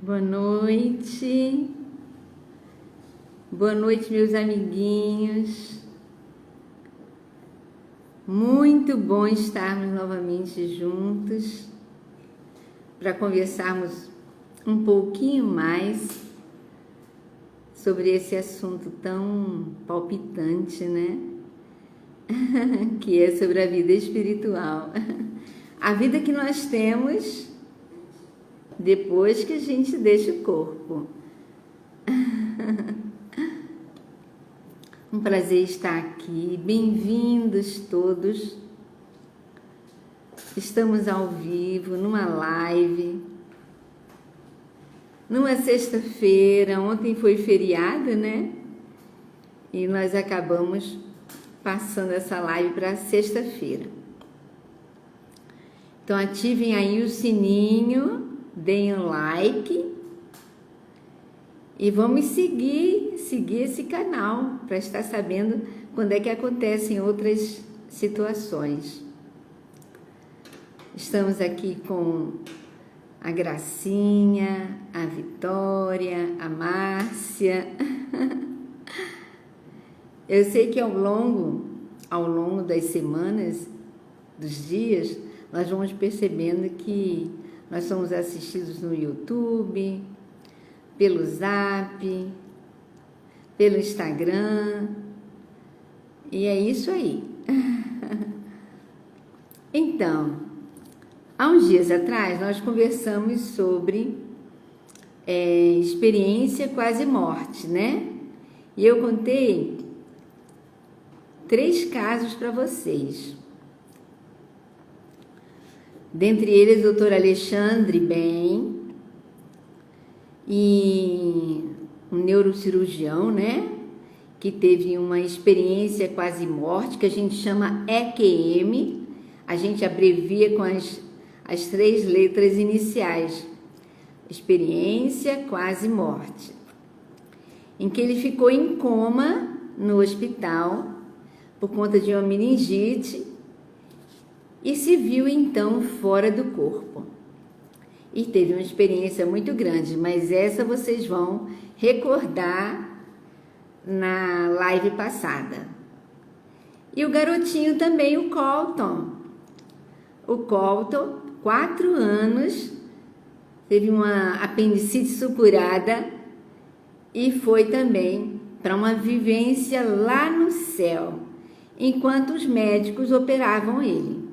Boa noite. Boa noite, meus amiguinhos. Muito bom estarmos novamente juntos para conversarmos um pouquinho mais sobre esse assunto tão palpitante, né? Que é sobre a vida espiritual. A vida que nós temos depois que a gente deixa o corpo. Um prazer estar aqui, bem-vindos todos. Estamos ao vivo, numa live, numa sexta-feira. Ontem foi feriado, né? E nós acabamos passando essa live para sexta-feira. Então ativem aí o sininho, deem um like e vamos seguir esse canal para estar sabendo quando é que acontecem outras situações. Estamos aqui com a Gracinha, a Vitória, a Márcia. Eu sei que ao longo das semanas, dos dias, nós vamos percebendo que nós somos assistidos no YouTube, pelo Zap, pelo Instagram, e é isso aí. Então, há uns dias atrás, nós conversamos sobre experiência quase morte, né? E eu contei 3 casos para vocês. Dentre eles, o Dr. Alexandre Ben, e um neurocirurgião, né? Que teve uma experiência quase morte, que a gente chama EQM, a gente abrevia com as 3 letras iniciais. Experiência quase morte. Em que ele ficou em coma no hospital por conta de uma meningite e se viu então fora do corpo. E teve uma experiência muito grande, mas essa vocês vão recordar na live passada. E o garotinho também, o Colton. O Colton, 4 anos, teve uma apendicite supurada e foi também para uma vivência lá no céu, enquanto os médicos operavam ele.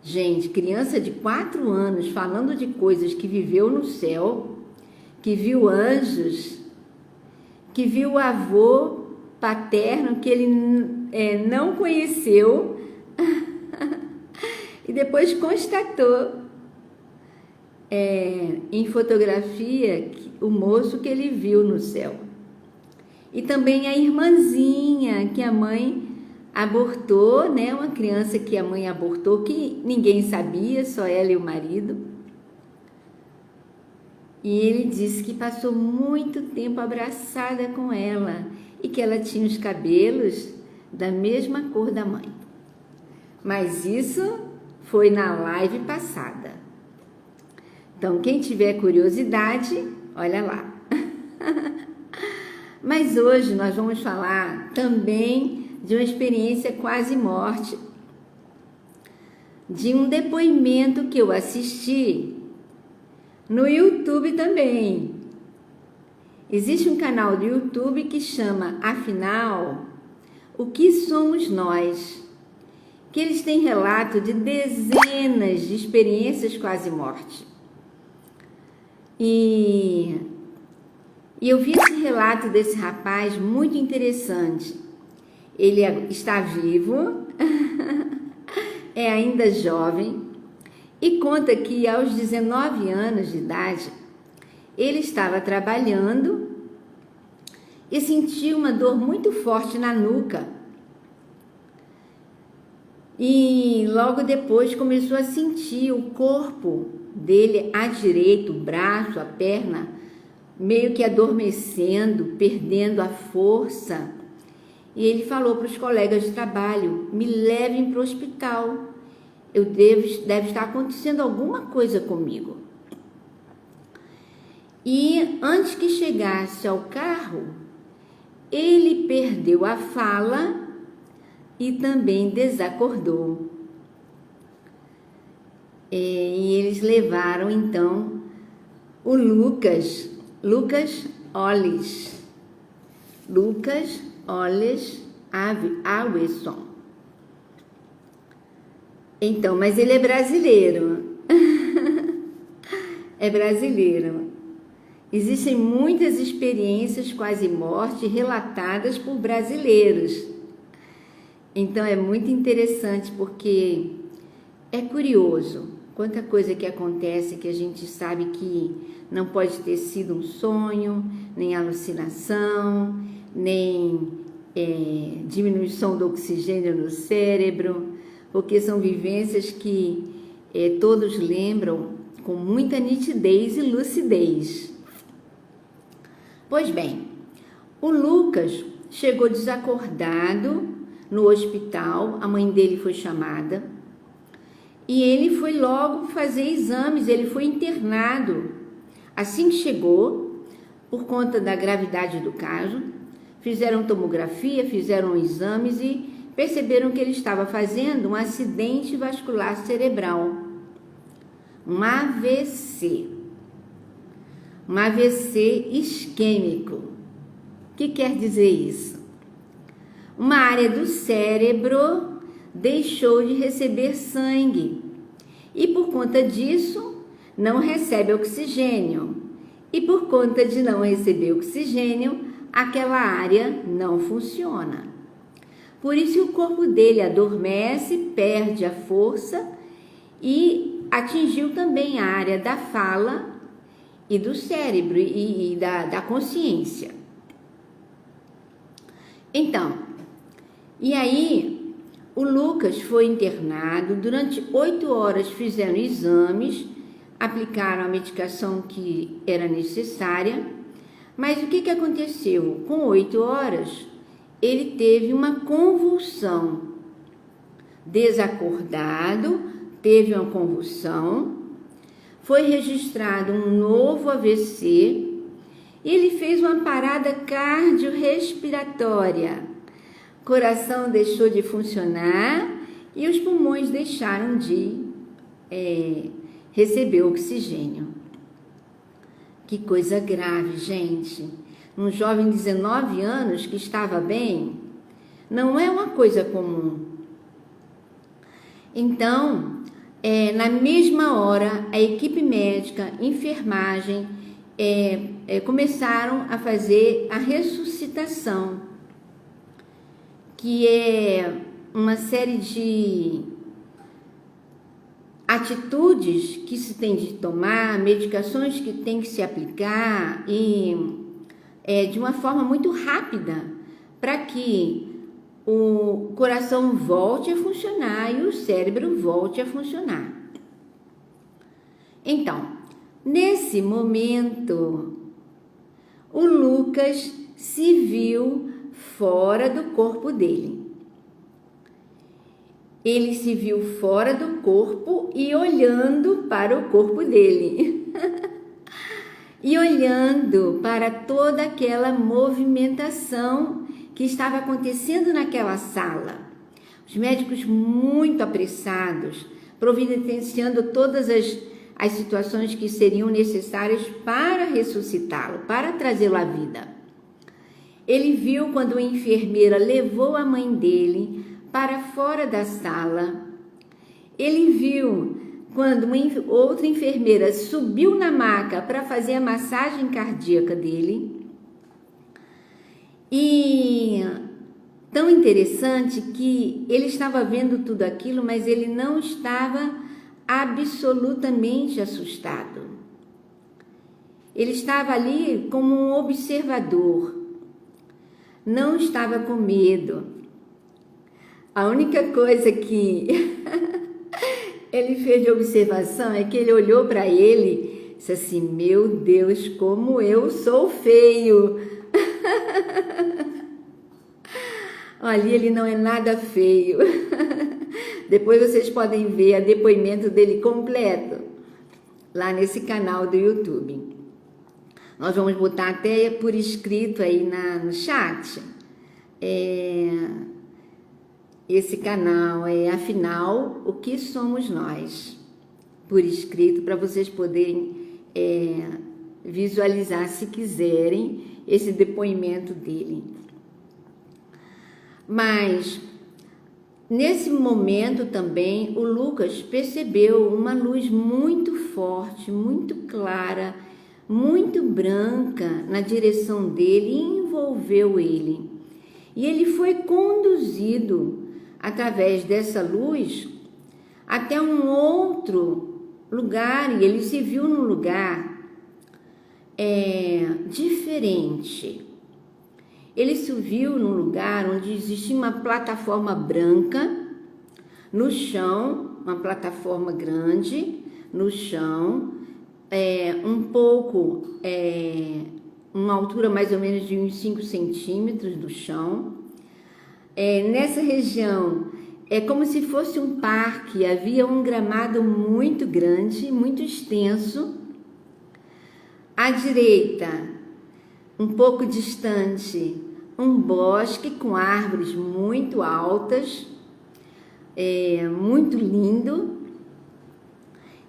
Gente, criança de 4 anos falando de coisas que viveu no céu, que viu anjos, que viu o avô paterno que ele não conheceu e depois constatou em fotografia o moço que ele viu no céu. E também a irmãzinha que a mãe abortou, né? Uma criança que a mãe abortou, que ninguém sabia, só ela e o marido. E ele disse que passou muito tempo abraçada com ela e que ela tinha os cabelos da mesma cor da mãe. Mas isso foi na live passada. Então, quem tiver curiosidade, olha lá. Mas hoje nós vamos falar também de uma experiência quase morte, de um depoimento que eu assisti no YouTube também. Existe um canal do YouTube que chama Afinal, O que Somos Nós? Que eles têm relato de dezenas de experiências quase morte. E eu vi esse relato desse rapaz muito interessante. Ele está vivo, é ainda jovem e conta que aos 19 anos de idade ele estava trabalhando e sentiu uma dor muito forte na nuca. E logo depois começou a sentir o corpo dele à direita, o braço, a perna, meio que adormecendo, perdendo a força. E ele falou para os colegas de trabalho: me levem para o hospital, deve estar acontecendo alguma coisa comigo. E antes que chegasse ao carro, ele perdeu a fala e também desacordou. E eles levaram então o Lucas Hollis Aweson. Então, mas ele é brasileiro. É brasileiro. Existem muitas experiências quase morte relatadas por brasileiros. Então é muito interessante porque é curioso quanta coisa que acontece que a gente sabe que não pode ter sido um sonho, nem alucinação, nem diminuição do oxigênio no cérebro, porque são vivências que todos lembram com muita nitidez e lucidez. Pois bem, o Lucas chegou desacordado no hospital, a mãe dele foi chamada e ele foi logo fazer exames, ele foi internado. Assim que chegou, por conta da gravidade do caso, fizeram tomografia, fizeram exames e perceberam que ele estava fazendo um acidente vascular cerebral, um AVC. Um AVC isquêmico. O que quer dizer isso? Uma área do cérebro deixou de receber sangue e por conta disso não recebe oxigênio. E por conta de não receber oxigênio, aquela área não funciona. Por isso o corpo dele adormece, perde a força e atingiu também a área da fala e do cérebro e da consciência. Então, e aí o Lucas foi internado, durante 8 horas fizeram exames, aplicaram a medicação que era necessária, mas o que aconteceu? Com 8 horas, ele teve uma convulsão, desacordado, teve uma convulsão, foi registrado um novo AVC e ele fez uma parada cardiorrespiratória. O coração deixou de funcionar e os pulmões deixaram de receber oxigênio. Que coisa grave, gente. Um jovem de 19 anos que estava bem, não é uma coisa comum. Então, na mesma hora, a equipe médica, enfermagem, começaram a fazer a ressuscitação, que é uma série de atitudes que se tem de tomar, medicações que tem que se aplicar e de uma forma muito rápida para que o coração volte a funcionar e o cérebro volte a funcionar. Então, nesse momento, o Lucas se viu fora do corpo dele. Ele se viu fora do corpo e olhando para o corpo dele. E olhando para toda aquela movimentação que estava acontecendo naquela sala. Os médicos muito apressados, providenciando todas as situações que seriam necessárias para ressuscitá-lo, para trazê-lo à vida. Ele viu quando a enfermeira levou a mãe dele para fora da sala. Ele viu quando uma outra enfermeira subiu na maca para fazer a massagem cardíaca dele. E tão interessante que ele estava vendo tudo aquilo, mas ele não estava absolutamente assustado. Ele estava ali como um observador, não estava com medo. A única coisa que ele fez de observação é que ele olhou para ele e disse assim: meu Deus, como eu sou feio! Ali ele não é nada feio. Depois vocês podem ver o depoimento dele completo lá nesse canal do YouTube. Nós vamos botar até por escrito aí no chat. Esse canal Afinal, o que somos nós? Por escrito, para vocês poderem visualizar, se quiserem, esse depoimento dele. Mas, nesse momento também, o Lucas percebeu uma luz muito forte, muito clara, muito branca na direção dele e envolveu ele. E ele foi conduzido através dessa luz até um outro lugar, e ele se viu num lugar diferente. Ele se viu num lugar onde existia uma plataforma branca no chão, uma plataforma grande no chão, um pouco, uma altura mais ou menos de uns 5 centímetros do chão. Nessa região, é como se fosse um parque, havia um gramado muito grande, muito extenso. À direita, um pouco distante, um bosque com árvores muito altas, muito lindo,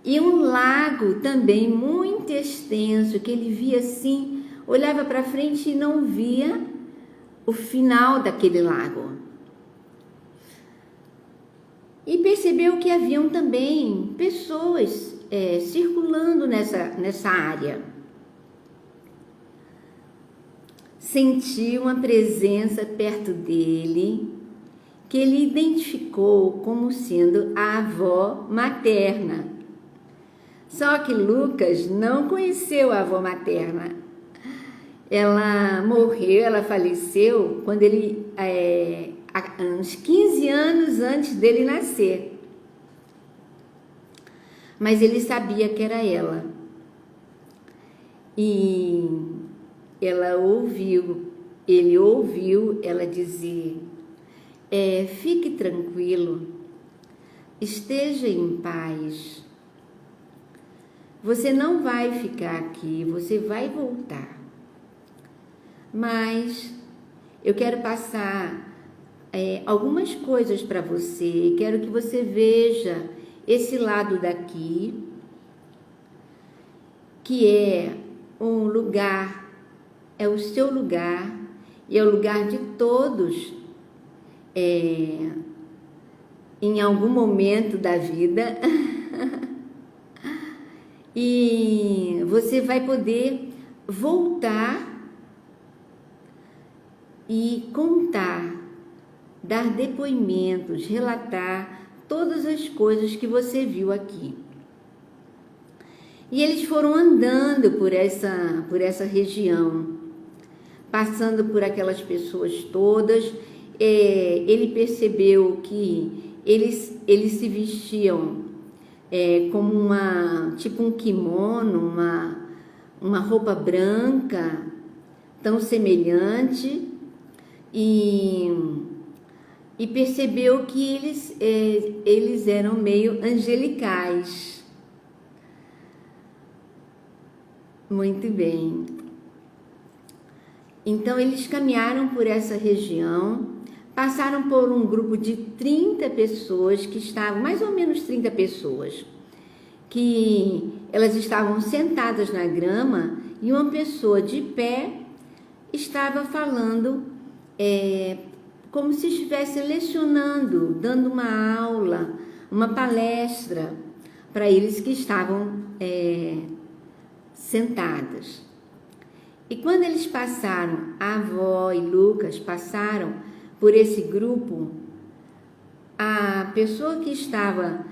e um lago também muito extenso, que ele via assim, olhava para frente e não via o final daquele lago. E percebeu que haviam também pessoas circulando nessa área. Sentiu uma presença perto dele, que ele identificou como sendo a avó materna. Só que Lucas não conheceu a avó materna. Ela morreu, ela faleceu quando ele, uns 15 anos antes dele nascer. Mas ele sabia que era ela. E ele ouviu ela dizer, fique tranquilo, esteja em paz. Você não vai ficar aqui, você vai voltar. Mas eu quero passar algumas coisas para você, quero que você veja esse lado daqui, que é um lugar, é o seu lugar e é o lugar de todos em algum momento da vida. E você vai poder voltar e contar, dar depoimentos, relatar todas as coisas que você viu aqui. E eles foram andando por essa região, passando por aquelas pessoas todas. Ele percebeu que eles se vestiam como tipo um kimono, uma roupa branca, tão semelhante, e percebeu que eles eram meio angelicais. Muito bem. Então, eles caminharam por essa região, passaram por um grupo de 30 pessoas que estavam, mais ou menos 30 pessoas, que elas estavam sentadas na grama e uma pessoa de pé estava falando como se estivesse lecionando, dando uma aula, uma palestra para eles que estavam sentados. E quando eles passaram, a avó e Lucas passaram por esse grupo, a pessoa que estava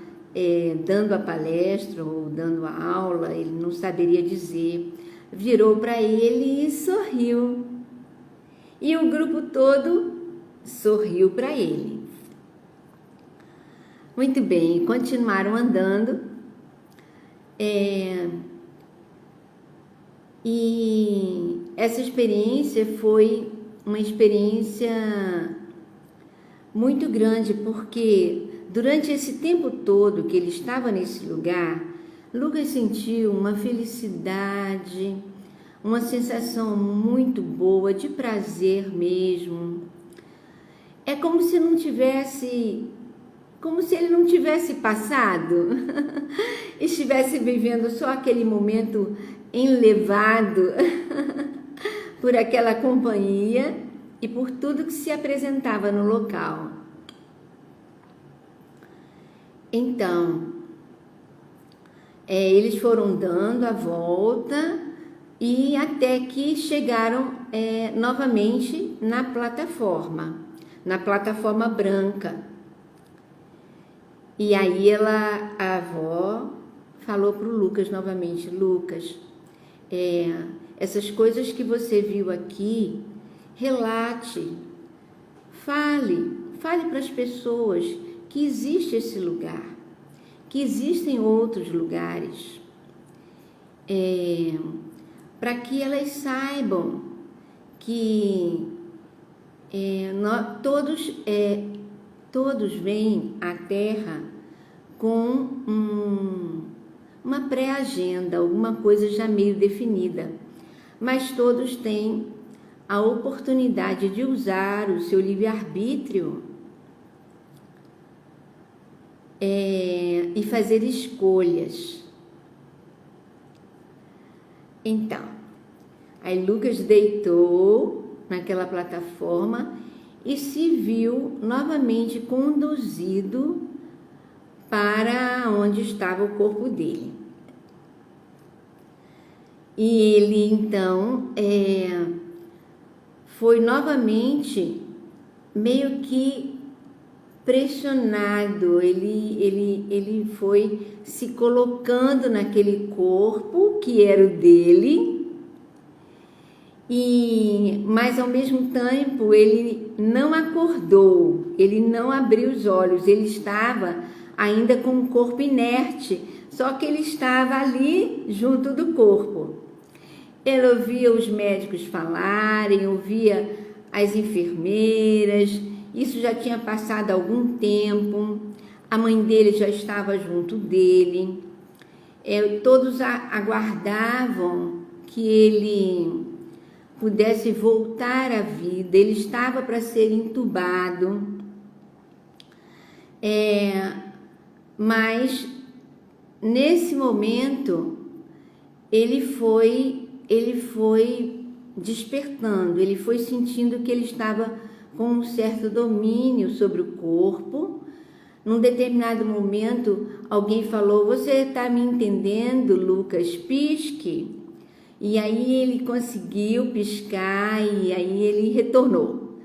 dando a palestra ou dando a aula, ele não saberia dizer, virou para ele e sorriu. E o grupo todo sorriu para ele. Muito bem, continuaram andando. E essa experiência foi uma experiência muito grande, porque durante esse tempo todo que ele estava nesse lugar, Lucas sentiu uma felicidade, uma sensação muito boa, de prazer mesmo. É como se não tivesse, como se ele não tivesse passado, estivesse vivendo só aquele momento enlevado por aquela companhia e por tudo que se apresentava no local. Então, eles foram dando a volta e até que chegaram novamente na plataforma branca. E aí a avó falou para o Lucas novamente: Lucas, essas coisas que você viu aqui, relate, fale para as pessoas que existe esse lugar, que existem outros lugares, para que elas saibam que todos vêm à Terra com uma pré-agenda, alguma coisa já meio definida, mas todos têm a oportunidade de usar o seu livre-arbítrio e fazer escolhas. Então, aí Lucas deitou naquela plataforma e se viu novamente conduzido para onde estava o corpo dele. E ele então foi novamente meio que pressionado, ele foi se colocando naquele corpo que era o dele, mas ao mesmo tempo ele não acordou, ele não abriu os olhos, ele estava ainda com o corpo inerte, só que ele estava ali junto do corpo. Ele ouvia os médicos falarem, ouvia as enfermeiras. Isso já tinha passado algum tempo, a mãe dele já estava junto dele, todos aguardavam que ele pudesse voltar à vida, ele estava para ser entubado, mas nesse momento ele foi despertando, ele foi sentindo que ele estava com um certo domínio sobre o corpo. Num determinado momento, alguém falou: você está me entendendo, Lucas? Pisque. E aí ele conseguiu piscar e aí ele retornou.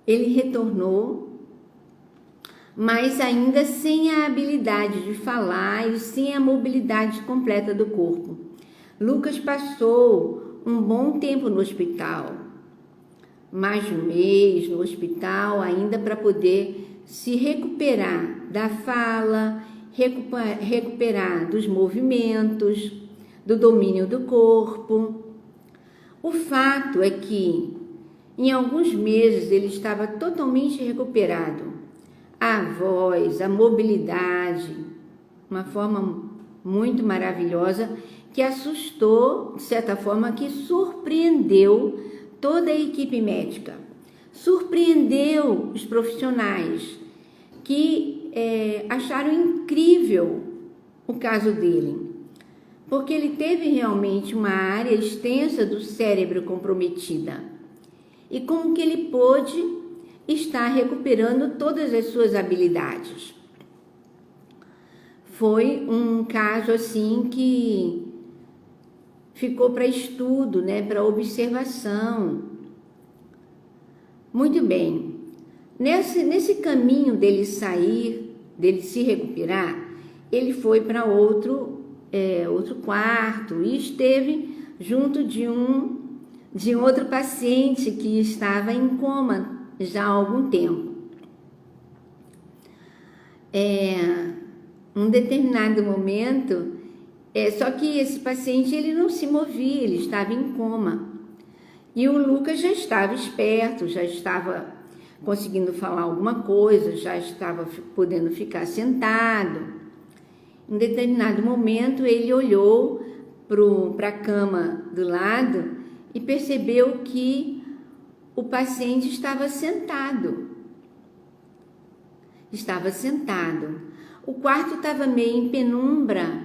Ele retornou, mas ainda sem a habilidade de falar e sem a mobilidade completa do corpo. Lucas passou um bom tempo no hospital, mais de um mês no hospital, ainda para poder se recuperar da fala, recuperar dos movimentos, do domínio do corpo. O fato é que em alguns meses ele estava totalmente recuperado. A voz, a mobilidade, uma forma muito maravilhosa que assustou, de certa forma, que surpreendeu toda a equipe médica, surpreendeu os profissionais que acharam incrível o caso dele, porque ele teve realmente uma área extensa do cérebro comprometida. E como que ele pôde estar recuperando todas as suas habilidades? Foi um caso assim que ficou para estudo, né, para observação. Muito bem. Nesse caminho dele sair, dele se recuperar, ele foi para outro quarto e esteve junto de outro paciente que estava em coma já há algum tempo. Num determinado momento, só que esse paciente ele não se movia, ele estava em coma. E o Lucas já estava esperto, já estava conseguindo falar alguma coisa, já estava podendo ficar sentado. Em determinado momento, ele olhou para a cama do lado e percebeu que o paciente estava sentado. Estava sentado. O quarto estava meio em penumbra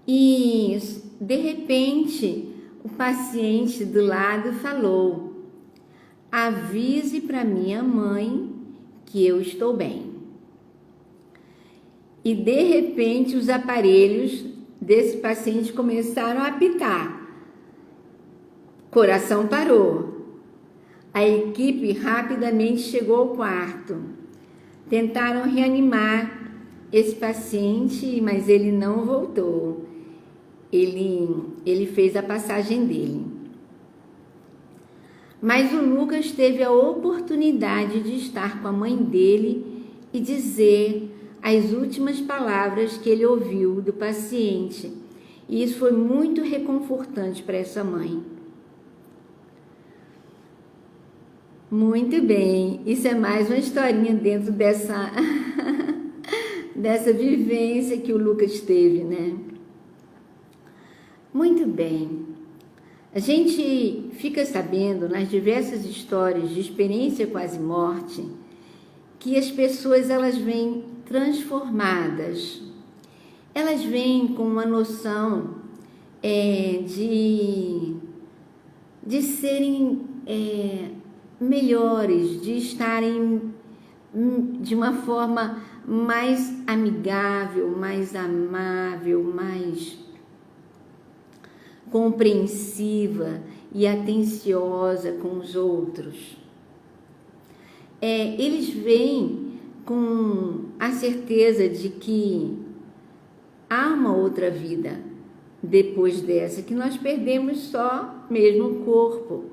e, de repente, o paciente do lado falou: avise para minha mãe que eu estou bem. E, de repente, os aparelhos desse paciente começaram a apitar. Coração parou. A equipe rapidamente chegou ao quarto. Tentaram reanimar esse paciente, mas ele não voltou. Ele fez a passagem dele. Mas o Lucas teve a oportunidade de estar com a mãe dele e dizer as últimas palavras que ele ouviu do paciente. E isso foi muito reconfortante para essa mãe. Muito bem, isso é mais uma historinha dentro dessa vivência que o Lucas teve, né? Muito bem. A gente fica sabendo nas diversas histórias de experiência quase morte que as pessoas elas vêm transformadas. Elas vêm com uma noção de serem melhores, de estarem de uma forma mais amigável, mais amável, mais compreensiva e atenciosa com os outros. Eles vêm com a certeza de que há uma outra vida depois dessa, que nós perdemos só mesmo o corpo.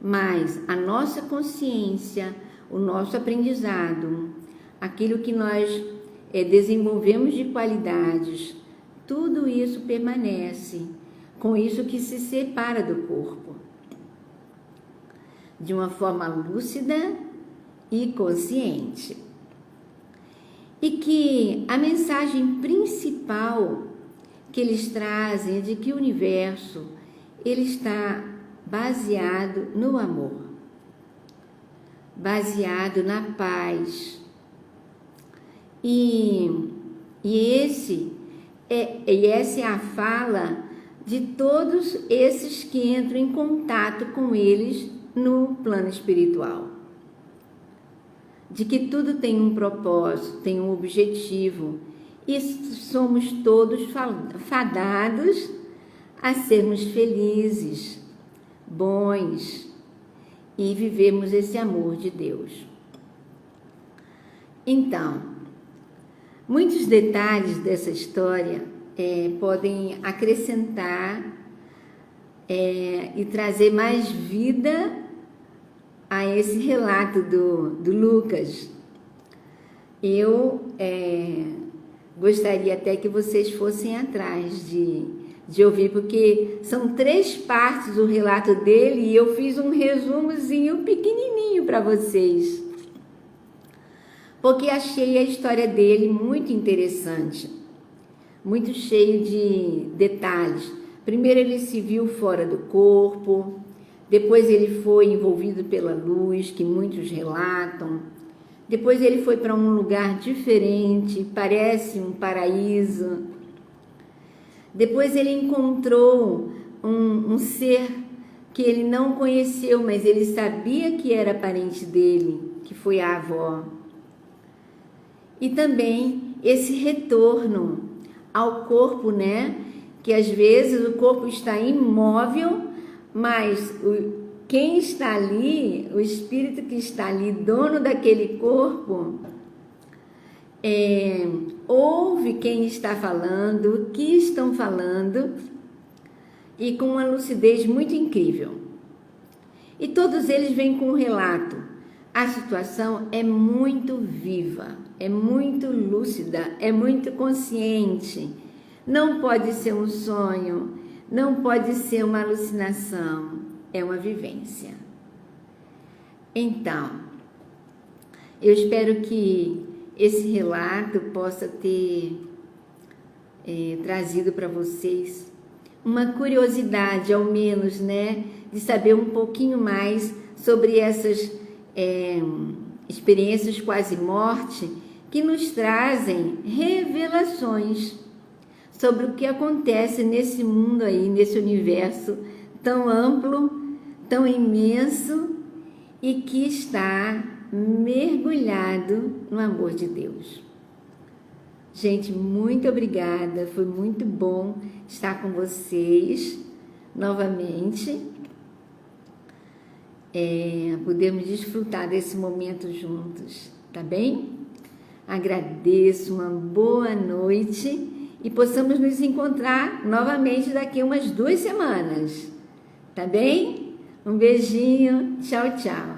Mas a nossa consciência, o nosso aprendizado, aquilo que nós desenvolvemos de qualidades, tudo isso permanece, com isso que se separa do corpo, de uma forma lúcida e consciente. E que a mensagem principal que eles trazem é de que o universo ele está baseado no amor, baseado na paz. E essa é a fala de todos esses que entram em contato com eles no plano espiritual. De que tudo tem um propósito, tem um objetivo, e somos todos fadados a sermos felizes, bons e vivemos esse amor de Deus. Então, muitos detalhes dessa história podem acrescentar e trazer mais vida a esse relato do Lucas. Eu gostaria até que vocês fossem atrás de ouvir, porque são 3 partes do relato dele e eu fiz um resumozinho pequenininho para vocês, porque achei a história dele muito interessante, muito cheio de detalhes. Primeiro ele se viu fora do corpo, depois ele foi envolvido pela luz, que muitos relatam, depois ele foi para um lugar diferente, parece um paraíso. Depois ele encontrou um ser que ele não conheceu, mas ele sabia que era parente dele, que foi a avó. E também esse retorno ao corpo, né? Que às vezes o corpo está imóvel, mas quem está ali, o espírito que está ali, dono daquele corpo, ouve quem está falando, o que estão falando, e com uma lucidez muito incrível. E todos eles vêm com um relato. A situação é muito viva, é muito lúcida, é muito consciente. Não pode ser um sonho, não pode ser uma alucinação, é uma vivência. Então, eu espero que esse relato possa ter trazido para vocês uma curiosidade, ao menos, né, de saber um pouquinho mais sobre essas experiências quase morte que nos trazem revelações sobre o que acontece nesse mundo aí, nesse universo tão amplo, tão imenso e que está mergulhado no amor de Deus. Gente, muito obrigada, foi muito bom estar com vocês novamente. Podemos desfrutar desse momento juntos, tá bem? Agradeço, uma boa noite e possamos nos encontrar novamente daqui a umas 2 semanas, tá bem? Um beijinho, tchau, tchau.